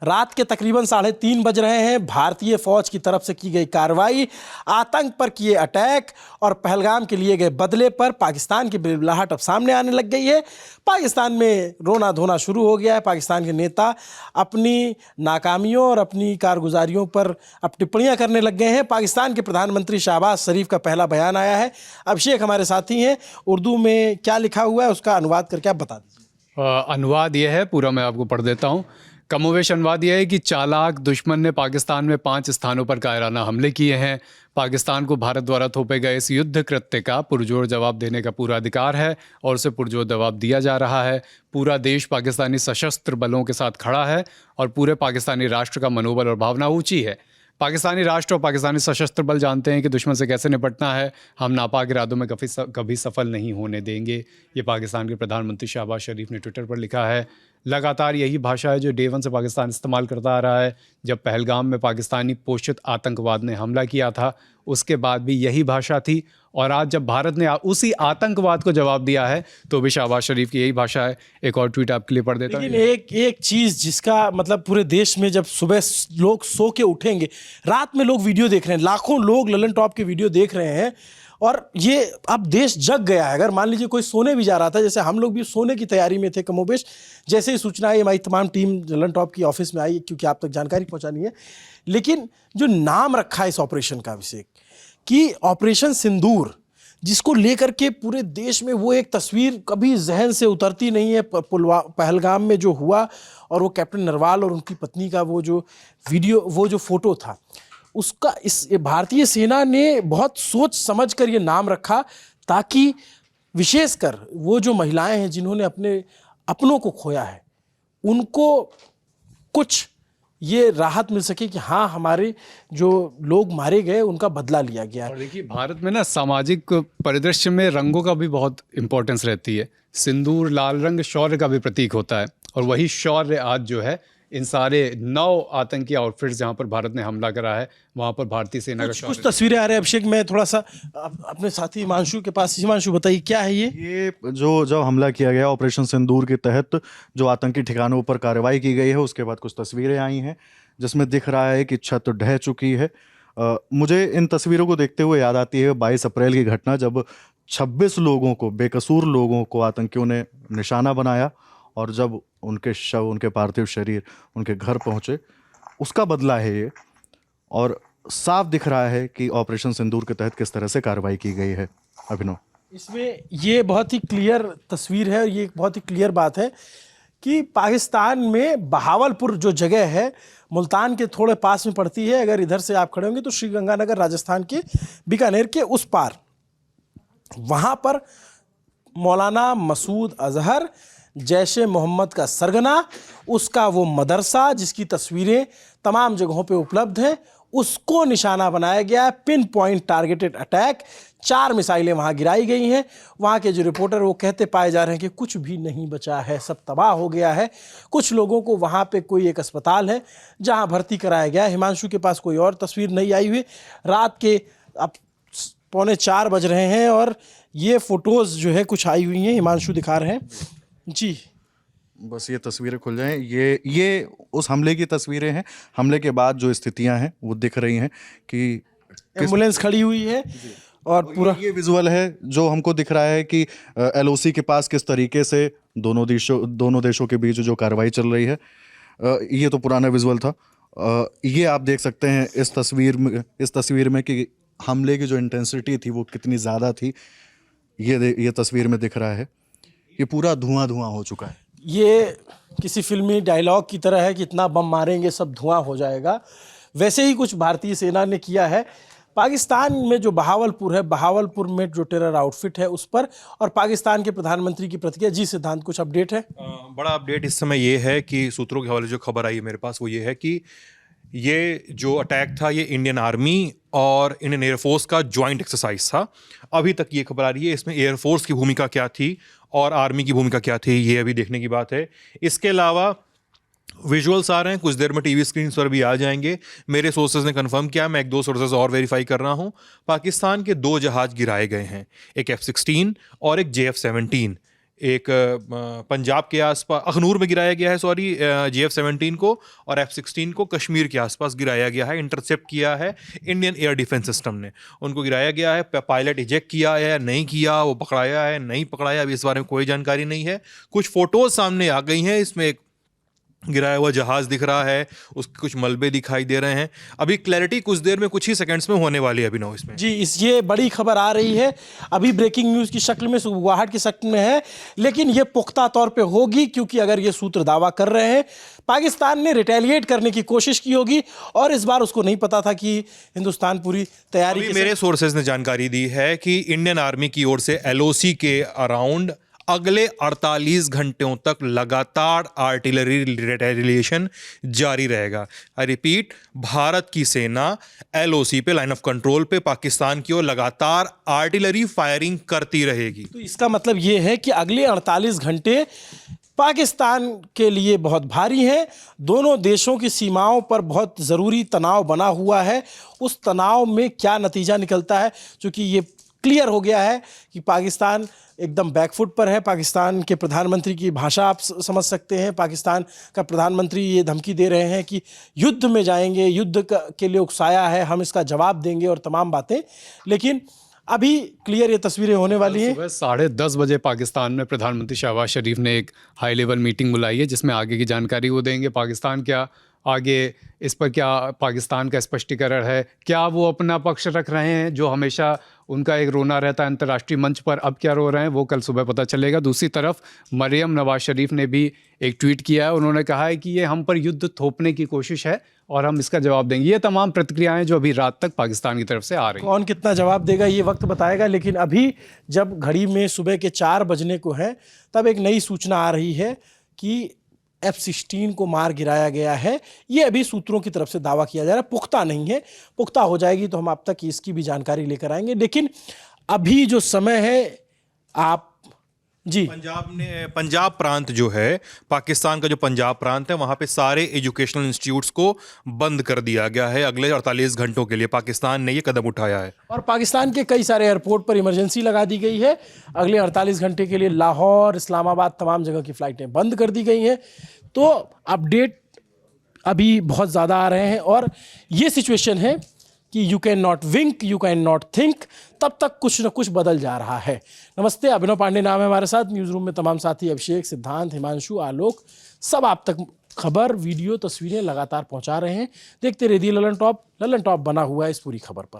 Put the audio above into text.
रात के तकरीबन 3:30 बज रहे हैं। भारतीय फौज की तरफ से की गई कार्रवाई, आतंक पर किए अटैक और पहलगाम के लिए गए बदले पर पाकिस्तान की बिलबिलाहट अब सामने आने लग गई है। पाकिस्तान में रोना धोना शुरू हो गया है। पाकिस्तान के नेता अपनी नाकामियों और अपनी कारगुजारियों पर अब टिप्पणियां करने लग गए हैं। पाकिस्तान के प्रधानमंत्री शहबाज शरीफ का पहला बयान आया है। अभिषेक हमारे साथी हैं, उर्दू में क्या लिखा हुआ है उसका अनुवाद करके आप बता दीजिए। अनुवाद यह है, पूरा मैं आपको पढ़ देता हूँ। कमोवेश अनुवाद यह है कि चालाक दुश्मन ने पाकिस्तान में 5 स्थानों पर कायराना हमले किए हैं। पाकिस्तान को भारत द्वारा थोपे गए इस युद्ध कृत्य का पुरजोर जवाब देने का पूरा अधिकार है और उसे पुरजोर जवाब दिया जा रहा है। पूरा देश पाकिस्तानी सशस्त्र बलों के साथ खड़ा है और पूरे पाकिस्तानी राष्ट्र का मनोबल और भावना ऊंची है। पाकिस्तानी राष्ट्र और पाकिस्तानी सशस्त्र बल जानते हैं कि दुश्मन से कैसे निपटना है। हम नापाक इरादों में कभी सफल नहीं होने देंगे। ये पाकिस्तान के प्रधानमंत्री शहबाज शरीफ ने ट्विटर पर लिखा है। लगातार यही भाषा है जो डे 1 से पाकिस्तान इस्तेमाल करता आ रहा है। जब पहलगाम में पाकिस्तानी पोषित आतंकवाद ने हमला किया था उसके बाद भी यही भाषा थी, और आज जब भारत ने उसी आतंकवाद को जवाब दिया है तो भी शहबाज शरीफ की यही भाषा है। एक और ट्वीट आपके लिए पढ़ देता हूँ। लेकिन एक चीज़ जिसका मतलब पूरे देश में जब सुबह लोग सो के उठेंगे, रात में लोग वीडियो देख रहे हैं, लाखों लोग ललन टॉप के वीडियो देख रहे हैं और ये अब देश जग गया है। अगर मान लीजिए कोई सोने भी जा रहा था, जैसे हम लोग भी सोने की तैयारी में थे कमोबेश, जैसे ही सूचना आई हमारी तमाम टीम ललन टॉप की ऑफिस में आई क्योंकि आप तक जानकारी पहुंचानी है। लेकिन जो नाम रखा है इस ऑपरेशन का अभिषेक कि ऑपरेशन सिंदूर, जिसको लेकर के पूरे देश में वो एक तस्वीर कभी जहन से उतरती नहीं है। पहलगाम में जो हुआ और वो कैप्टन नरवाल और उनकी पत्नी का वो जो वीडियो, वो जो फोटो था, उसका इस भारतीय सेना ने बहुत सोच समझ कर ये नाम रखा ताकि विशेषकर वो जो महिलाएं हैं जिन्होंने अपनों को खोया है उनको कुछ ये राहत मिल सके कि हाँ, हमारे जो लोग मारे गए उनका बदला लिया गया। और देखिए, भारत में ना सामाजिक परिदृश्य में रंगों का भी बहुत इंपॉर्टेंस रहती है। सिंदूर लाल रंग शौर्य का भी प्रतीक होता है और वही शौर्य आज जो है इन सारे 9 आतंकी आउटफिट्स जहाँ पर भारत ने हमला करा है वहाँ पर भारतीय सेना का कुछ तस्वीरें आ रही है। अभिषेक, मैं थोड़ा सा अपने साथी हिमांशु के पास, हिमांशु बताइए क्या है ये जो हमला किया गया ऑपरेशन सिंदूर के तहत जो आतंकी ठिकानों पर कार्रवाई की गई है, उसके बाद कुछ तस्वीरें आई हैं जिसमें दिख रहा है कि छत ढह चुकी है। मुझे इन तस्वीरों को देखते हुए याद आती है 22 अप्रैल की घटना, जब 26 लोगों को, बेकसूर लोगों को आतंकियों ने निशाना बनाया और जब उनके शव, उनके पार्थिव शरीर उनके घर पहुंचे, उसका बदला है ये। और साफ दिख रहा है कि ऑपरेशन सिंदूर के तहत किस तरह से कार्रवाई की गई है। अभिनव, इसमें ये बहुत ही क्लियर तस्वीर है, ये एक बहुत ही क्लियर बात है कि पाकिस्तान में बहावलपुर जो जगह है मुल्तान के थोड़े पास में पड़ती है। अगर इधर से आप खड़े होंगे तो श्रीगंगानगर राजस्थान के बीकानेर के उस पार, वहाँ पर मौलाना मसूद अजहर, जैश-ए मोहम्मद का सरगना, उसका वो मदरसा जिसकी तस्वीरें तमाम जगहों पे उपलब्ध हैं, उसको निशाना बनाया गया है। पिन पॉइंट टारगेटेड अटैक, 4 मिसाइलें वहाँ गिराई गई हैं। वहाँ के जो रिपोर्टर वो कहते पाए जा रहे हैं कि कुछ भी नहीं बचा है, सब तबाह हो गया है। कुछ लोगों को वहाँ पे कोई एक अस्पताल है जहाँ भर्ती कराया गया है। हिमांशु के पास कोई और तस्वीर नहीं आई हुई। रात के अब 3:45 बज रहे हैं और ये फ़ोटोज़ जो है कुछ आई हुई हैं, हिमांशु दिखा रहे हैं जी। बस ये तस्वीरें खुल जाएं, ये उस हमले की तस्वीरें हैं। हमले के बाद जो स्थितियां हैं वो दिख रही हैं कि एम्बुलेंस खड़ी हुई है और पूरा ये विजुअल है जो हमको दिख रहा है कि LOC के पास किस तरीके से दोनों देशों के बीच जो कार्रवाई चल रही है। ये तो पुराना विजुअल था। ये आप देख सकते हैं इस तस्वीर में कि हमले की जो इंटेंसिटी थी वो कितनी ज़्यादा थी। ये तस्वीर में दिख रहा है। ये पूरा धुआं हो चुका है। ये किसी फिल्मी डायलॉग की तरह है कि इतना बम मारेंगे सब धुआं हो जाएगा। वैसे ही कुछ भारतीय सेना ने किया है। पाकिस्तान में जो बहावलपुर है, बहावलपुर में जो टेरर आउटफिट है उस पर, और पाकिस्तान के प्रधानमंत्री की प्रतिक्रिया। जी सिद्धांत, कुछ अपडेट है? बड़ा अपडेट इस समय ये है कि सूत्रों के हवाले जो खबर आई है मेरे पास वो ये है कि ये जो अटैक था ये इंडियन आर्मी और इंडियन एयरफोर्स का जॉइंट एक्सरसाइज था। अभी तक ये खबर आ रही है, इसमें एयरफोर्स की भूमिका क्या थी और आर्मी की भूमिका क्या थी ये अभी देखने की बात है। इसके अलावा विजुअल्स आ रहे हैं, कुछ देर में टीवी स्क्रीन पर भी आ जाएंगे। मेरे सोर्सेज ने कंफर्म किया, मैं 1-2 सोर्सेज और वेरीफाई कर रहा हूं। पाकिस्तान के 2 जहाज गिराए गए हैं, एक F-16 और एक JF-17। एक पंजाब के आसपास अखनूर में गिराया गया है, सॉरी, JF-17 को, और F-16 को कश्मीर के आसपास गिराया गया है, इंटरसेप्ट किया है इंडियन एयर डिफेंस सिस्टम ने। उनको गिराया गया है, पायलट इजेक्ट किया है या नहीं किया, वो पकड़ाया है नहीं पकड़ाया, अभी इस बारे में कोई जानकारी नहीं है। कुछ फोटोज सामने आ गई हैं, इसमें एक गिराया हुआ जहाज दिख रहा है, उसके कुछ मलबे दिखाई दे रहे हैं। अभी क्लैरिटी कुछ देर में, कुछ ही सेकंड्स में होने वाली है अभिनव इसमें। जी, ये बड़ी खबर आ रही है, अभी ब्रेकिंग न्यूज़ की शक्ल में, सुगबुगाहट की शक्ल में है, लेकिन ये पुख्ता तौर पे होगी, क्योंकि अगर ये सूत्र दावा कर रहे हैं पाकिस्तान ने रिटेलिएट करने की कोशिश की होगी, और इस बार उसको नहीं पता था कि हिंदुस्तान पूरी तैयारी के मेरे सोर्सेज ने जानकारी दी है कि इंडियन आर्मी की ओर से LOC के अराउंड अगले 48 घंटों तक लगातार आर्टिलरी रिटेलिएशन जारी रहेगा। आई रिपीट, भारत की सेना LOC पे, लाइन ऑफ कंट्रोल पे, पाकिस्तान की ओर लगातार आर्टिलरी फायरिंग करती रहेगी। तो इसका मतलब ये है कि अगले 48 घंटे पाकिस्तान के लिए बहुत भारी हैं। दोनों देशों की सीमाओं पर बहुत ज़रूरी तनाव बना हुआ है। उस तनाव में क्या नतीजा निकलता है, क्योंकि ये क्लियर हो गया है कि पाकिस्तान एकदम बैकफुट पर है। पाकिस्तान के प्रधानमंत्री की भाषा आप समझ सकते हैं। पाकिस्तान का प्रधानमंत्री ये धमकी दे रहे हैं कि युद्ध में जाएंगे, युद्ध के लिए उकसाया है, हम इसका जवाब देंगे और तमाम बातें। लेकिन अभी क्लियर ये तस्वीरें होने वाली हैं। सुबह 10:30 बजे पाकिस्तान में प्रधानमंत्री शहबाज शरीफ ने एक हाई लेवल मीटिंग बुलाई है, जिसमें आगे की जानकारी वो देंगे। पाकिस्तान क्या आगे इस पर क्या पाकिस्तान का स्पष्टीकरण है, क्या वो अपना पक्ष रख रहे हैं, जो हमेशा उनका एक रोना रहता है अंतर्राष्ट्रीय मंच पर, अब क्या रो रहे हैं, वो कल सुबह पता चलेगा। दूसरी तरफ मरियम नवाज शरीफ ने भी एक ट्वीट किया है। उन्होंने कहा है कि ये हम पर युद्ध थोपने की कोशिश है और हम इसका जवाब देंगे। ये तमाम प्रतिक्रियाएं जो अभी रात तक पाकिस्तान की तरफ से आ रही हैं। कौन कितना जवाब देगा ये वक्त बताएगा, लेकिन अभी जब घड़ी में सुबह के 4 बजने को है, तब एक नई सूचना आ रही है कि F-16 को मार गिराया गया है। ये अभी सूत्रों की तरफ से दावा किया जा रहा है, पुख्ता नहीं है। पुख्ता हो जाएगी तो हम आप तक इसकी भी जानकारी लेकर आएंगे, लेकिन अभी जो समय है आप जी, पंजाब प्रांत जो है, पाकिस्तान का जो पंजाब प्रांत है, वहाँ पे सारे एजुकेशनल इंस्टीट्यूट्स को बंद कर दिया गया है अगले 48 घंटों के लिए। पाकिस्तान ने ये कदम उठाया है और पाकिस्तान के कई सारे एयरपोर्ट पर इमरजेंसी लगा दी गई है। अगले 48 घंटे के लिए लाहौर, इस्लामाबाद, तमाम जगह की फ़्लाइटें बंद कर दी गई हैं। तो अपडेट अभी बहुत ज़्यादा आ रहे हैं और ये सिचुएशन है कि you can not wink, you can not think, तब तक कुछ न कुछ बदल जा रहा है। नमस्ते, अभिनव पांडे नाम है हमारे साथ। न्यूज़ रूम में तमाम साथी अभिषेक, सिद्धांत, हिमांशु, आलोक, सब आप तक खबर, वीडियो, तस्वीरें लगातार पहुंचा रहे हैं। देखते रहिए ललन टॉप। ललन टॉप बना हुआ है इस पूरी खबर पर।